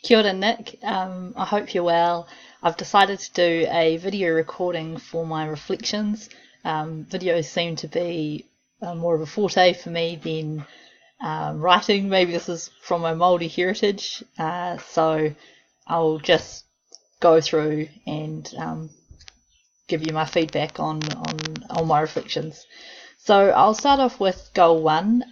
Kia ora, Nick. I hope you're well. I've decided to do a video recording for my reflections. Videos seem to be more of a forte for me than writing. Maybe this is from my Māori heritage, so I'll just go through and give you my feedback on my reflections. So I'll start off with goal one.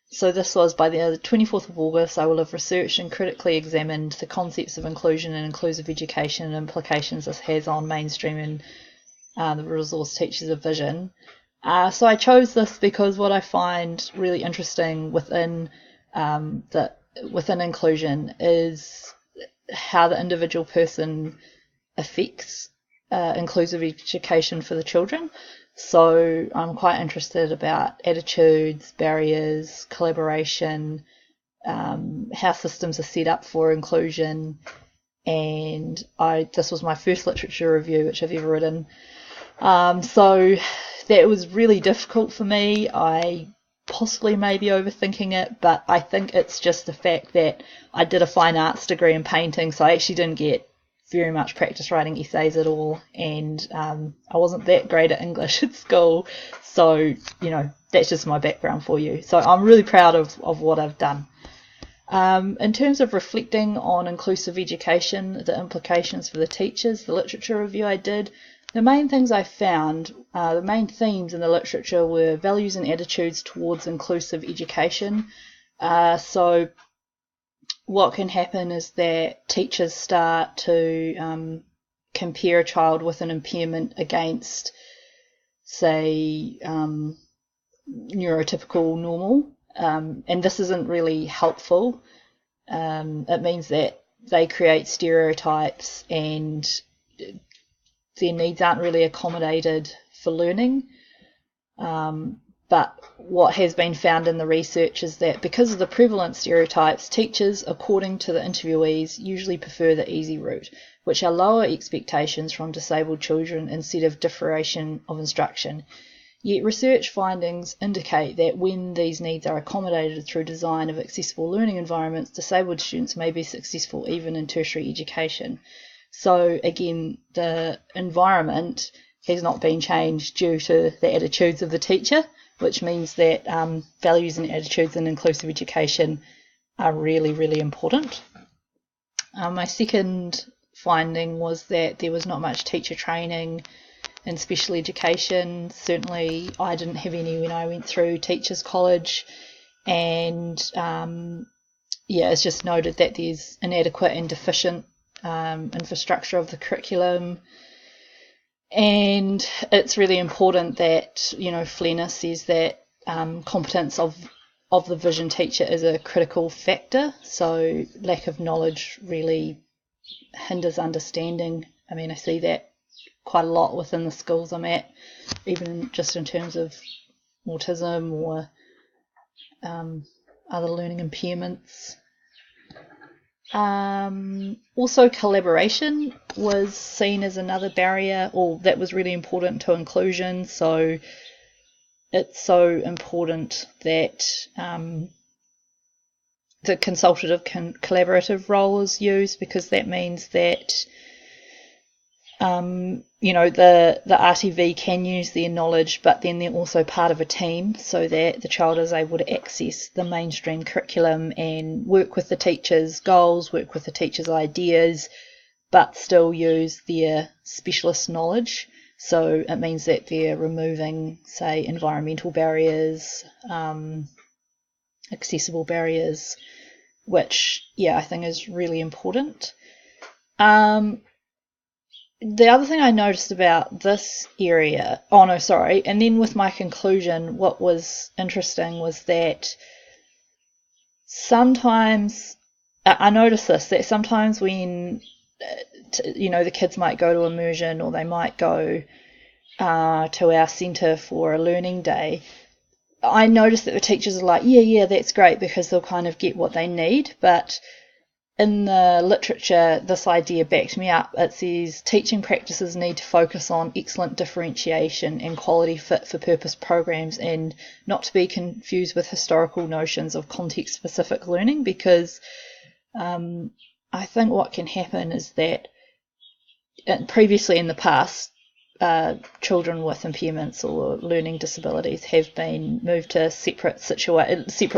So this was by the 24th of August. I will have researched and critically examined the concepts of inclusion and inclusive education and implications this has on mainstreaming the resource teachers of vision. So I chose this because what I find really interesting within within inclusion is how the individual person affects inclusive education for the children. So I'm quite interested about attitudes, barriers, collaboration, how systems are set up for inclusion, and this was my first literature review which I've ever written. So that was really difficult for me. I possibly may be overthinking it, but I think it's just the fact that I did a fine arts degree in painting, so I actually didn't get very much practice writing essays at all, and I wasn't that great at English at school, so that's just my background for you. So I'm really proud of what I've done. In terms of reflecting on inclusive education, the implications for the teachers, the literature review I did, the main things I found, the main themes in the literature were values and attitudes towards inclusive education. So what can happen is that teachers start to compare a child with an impairment against, say, neurotypical normal, and this isn't really helpful. It means that they create stereotypes and their needs aren't really accommodated for learning. But what has been found in the research is that because of the prevalent stereotypes, teachers, according to the interviewees, usually prefer the easy route, which are lower expectations from disabled children instead of differentiation of instruction. Yet research findings indicate that when these needs are accommodated through design of accessible learning environments, disabled students may be successful even in tertiary education. So again, the environment has not been changed due to the attitudes of the teacher, which means that values and attitudes in inclusive education are really, really important. My second finding was that there was not much teacher training in special education. Certainly I didn't have any when I went through Teachers College, and it's just noted that there's inadequate and deficient infrastructure of the curriculum. And it's really important that, FLENA says that competence of the vision teacher is a critical factor. So lack of knowledge really hinders understanding. I mean, I see that quite a lot within the schools I'm at, even just in terms of autism or other learning impairments. Also, collaboration was seen as another barrier, or that was really important to inclusion. So it's so important that the consultative collaborative role is used, because that means that the RTV can use their knowledge, but then they're also part of a team, so that the child is able to access the mainstream curriculum and work with the teacher's goals, work with the teacher's ideas, but still use their specialist knowledge. So it means that they're removing, say, environmental barriers, accessible barriers, which, I think is really important. The other thing I noticed about this area, and then with my conclusion, what was interesting was that sometimes, I noticed this, that sometimes when, the kids might go to immersion, or they might go to our centre for a learning day, I noticed that the teachers are like, yeah, that's great, because they'll kind of get what they need, but in the literature, this idea backed me up. It says teaching practices need to focus on excellent differentiation and quality fit for purpose programs, and not to be confused with historical notions of context-specific learning, because I think what can happen is that previously in the past, children with impairments or learning disabilities have been moved to separate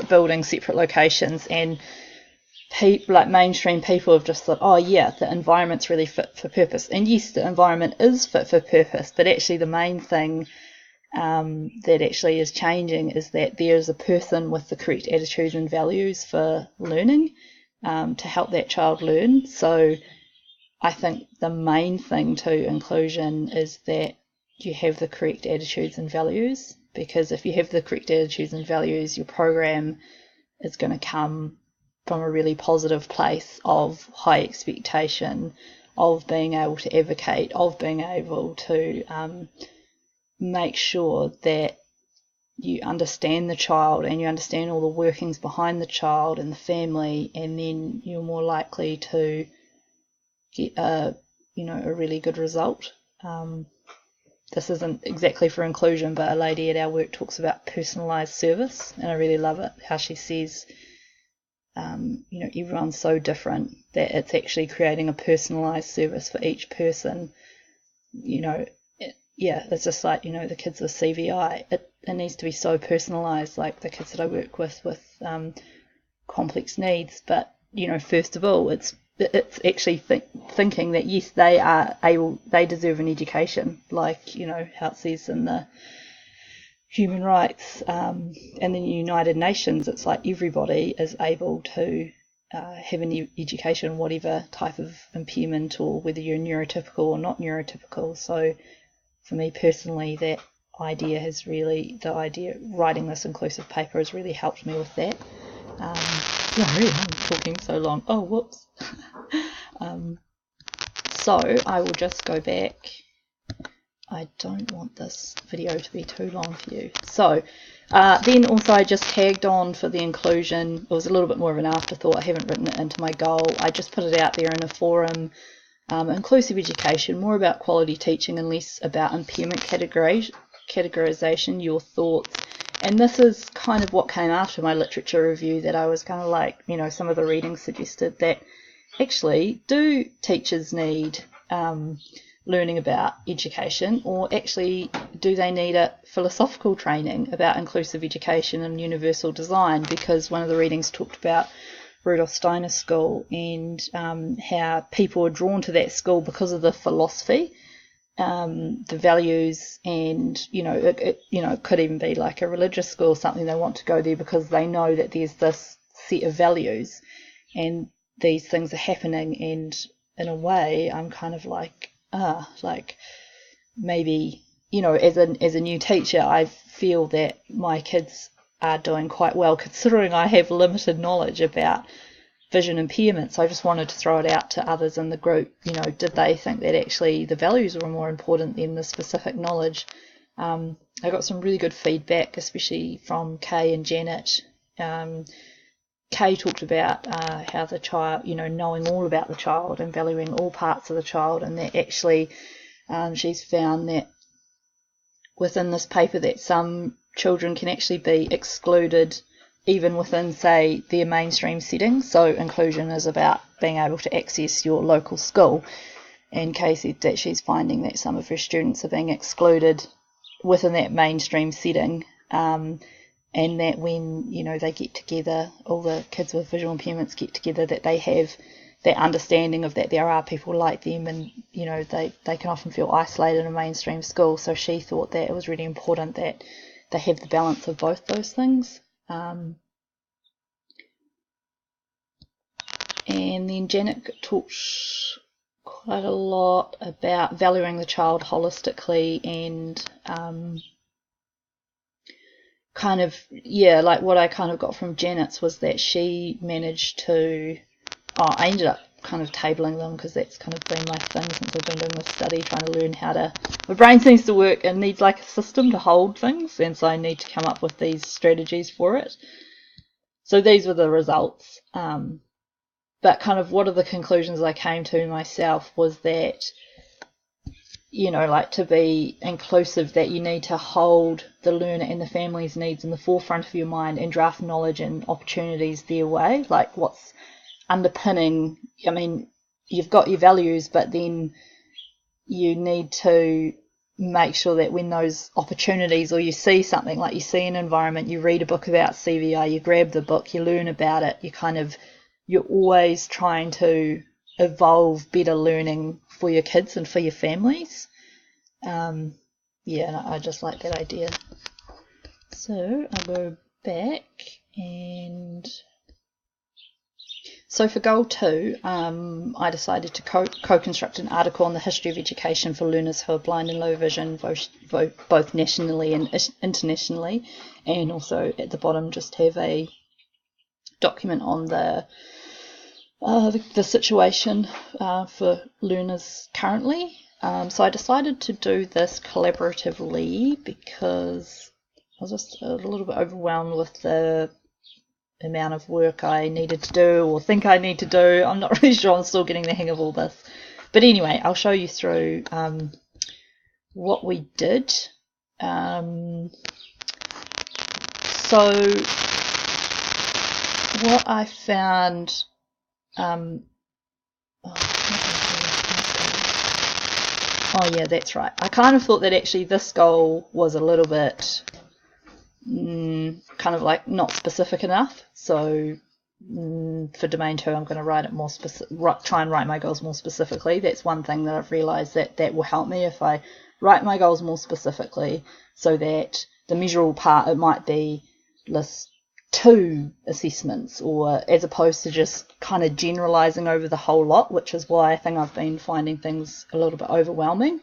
buildings, separate locations, and like mainstream people have just thought, oh yeah, the environment's really fit for purpose. And yes, the environment is fit for purpose, but actually the main thing that actually is changing is that there is a person with the correct attitudes and values for learning to help that child learn. So I think the main thing to inclusion is that you have the correct attitudes and values, because if you have the correct attitudes and values, your program is going to come from a really positive place of high expectation, of being able to advocate, of being able to make sure that you understand the child and you understand all the workings behind the child and the family, and then you're more likely to get a really good result. This isn't exactly for inclusion, but a lady at our work talks about personalised service, and I really love it, how she says everyone's so different that it's actually creating a personalised service for each person. It's just like, the kids with CVI, it needs to be so personalised, like the kids that I work with complex needs. But, first of all, it's actually thinking that, yes, they deserve an education, like, how it says in the human rights and the United Nations. It's like everybody is able to have an education, whatever type of impairment, or whether you're neurotypical or not neurotypical. So for me personally, that idea writing this inclusive paper has really helped me with that. I'm talking so long. Oh, whoops. So I will just go back. I don't want this video to be too long for you. So then also I just tagged on for the inclusion. It was a little bit more of an afterthought. I haven't written it into my goal. I just put it out there in a forum. Inclusive education, more about quality teaching and less about impairment categorization, your thoughts. And this is kind of what came after my literature review, that I was kind of like, some of the readings suggested that actually, do teachers need learning about education, or actually do they need a philosophical training about inclusive education and universal design? Because one of the readings talked about Rudolf Steiner's school and how people are drawn to that school because of the philosophy, the values, and it could even be like a religious school, something they want to go there because they know that there's this set of values and these things are happening. And in a way, I'm kind of like maybe as a new teacher, I feel that my kids are doing quite well, considering I have limited knowledge about vision impairment. So I just wanted to throw it out to others in the group. Did they think that actually the values were more important than the specific knowledge? I got some really good feedback, especially from Kay and Janet. Kay talked about how the child, knowing all about the child and valuing all parts of the child, and that actually she's found that within this paper that some children can actually be excluded even within, say, their mainstream settings. So inclusion is about being able to access your local school. And Kay said that she's finding that some of her students are being excluded within that mainstream setting, and that when, they get together, all the kids with visual impairments get together, that they have that understanding of that there are people like them, and, they can often feel isolated in a mainstream school. So she thought that it was really important that they have the balance of both those things. And then Janet talked quite a lot about valuing the child holistically, and like what I kind of got from Janet's was that she managed to, I ended up kind of tabling them, because that's kind of been my thing since I've been doing this study, trying to learn how to, my brain seems to work and needs like a system to hold things, and so I need to come up with these strategies for it. So these were the results, but kind of what are the conclusions I came to myself was that, like to be inclusive, that you need to hold the learner and the family's needs in the forefront of your mind and draft knowledge and opportunities their way, like what's underpinning, I mean, you've got your values, but then you need to make sure that when those opportunities, or you see something, like you see an environment, you read a book about CVI, you grab the book, you learn about it, you're always trying to evolve better learning for your kids and for your families. And I just like that idea. So I'll go back, and so for goal 2, I decided to co-construct an article on the history of education for learners who are blind and low vision, both nationally and internationally, and also at the bottom just have a document on the situation for learners currently. So I decided to do this collaboratively because I was just a little bit overwhelmed with the amount of work I needed to do, or think I need to do. I'm not really sure. I'm still getting the hang of all this. But anyway, I'll show you through what we did. So what I found... Oh yeah, that's right. I kind of thought that actually this goal was a little bit kind of like not specific enough. So for domain 2, I'm going to write it more try and write my goals more specifically. That's one thing that I've realized that will help me if I write my goals more specifically, so that the measurable part, it might be list 2 assessments, or as opposed to just kind of generalizing over the whole lot, which is why I think I've been finding things a little bit overwhelming.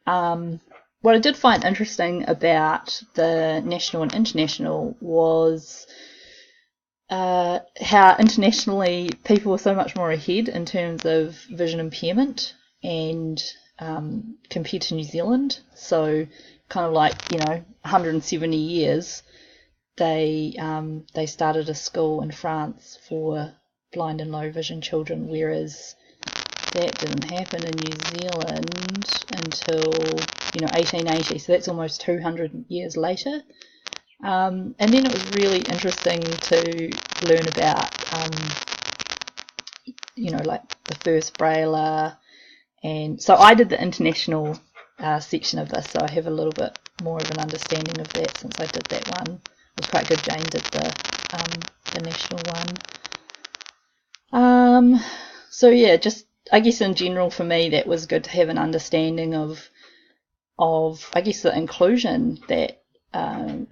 What I did find interesting about the national and international was how internationally people were so much more ahead in terms of vision impairment, and compared to New Zealand. So kind of like, 170 years, they started a school in France for blind and low vision children, whereas that didn't happen in New Zealand until 1880. So that's almost 200 years later. And then it was really interesting to learn about like the first Braille, and so I did the international section of this, so I have a little bit more of an understanding of that since I did that one. It was quite good. Jane did the national one. So yeah, just I guess in general for me that was good to have an understanding of I guess the inclusion that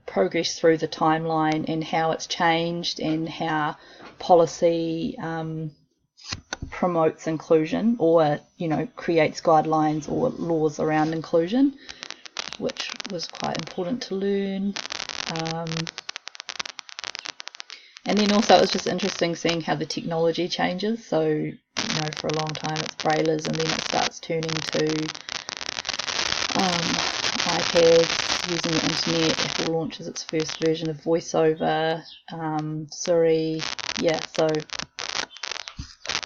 progressed through the timeline, and how it's changed, and how policy promotes inclusion, or creates guidelines or laws around inclusion, which was quite important to learn. And then also it was just interesting seeing how the technology changes. So for a long time it's brailers, and then it starts turning to iPads, using the internet. Apple launches its first version of VoiceOver, Siri. So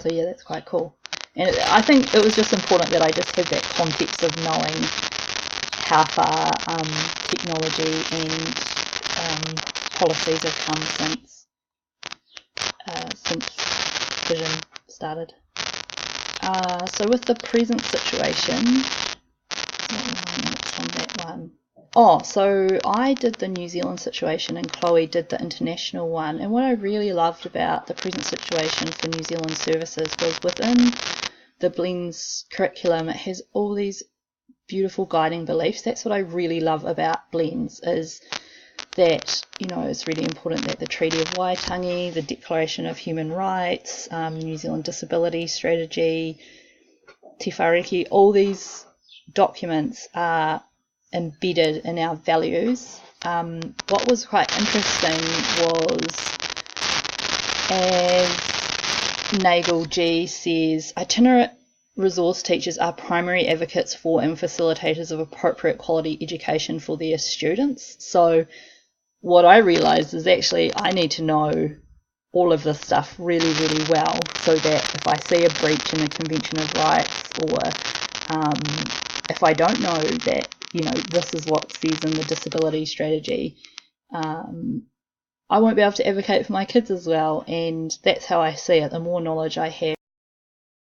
yeah, that's quite cool. And I think it was just important that I just had that context of knowing how far technology and policies have come since vision started. So with the present situation, on that one. So I did the New Zealand situation and Chloe did the international one. And what I really loved about the present situation for New Zealand services was within the Blends curriculum, it has all these beautiful guiding beliefs. That's what I really love about Blends, is that it's really important that the Treaty of Waitangi, the Declaration of Human Rights, New Zealand Disability Strategy, Te Whāriki, all these documents are embedded in our values. What was quite interesting was, as Nagel G says, itinerant resource teachers are primary advocates for and facilitators of appropriate quality education for their students. So what I realised is actually I need to know all of this stuff really, really well, so that if I see a breach in the Convention of Rights, or if I don't know that, this is what says in the disability strategy, I won't be able to advocate for my kids as well. And that's how I see it. The more knowledge I have,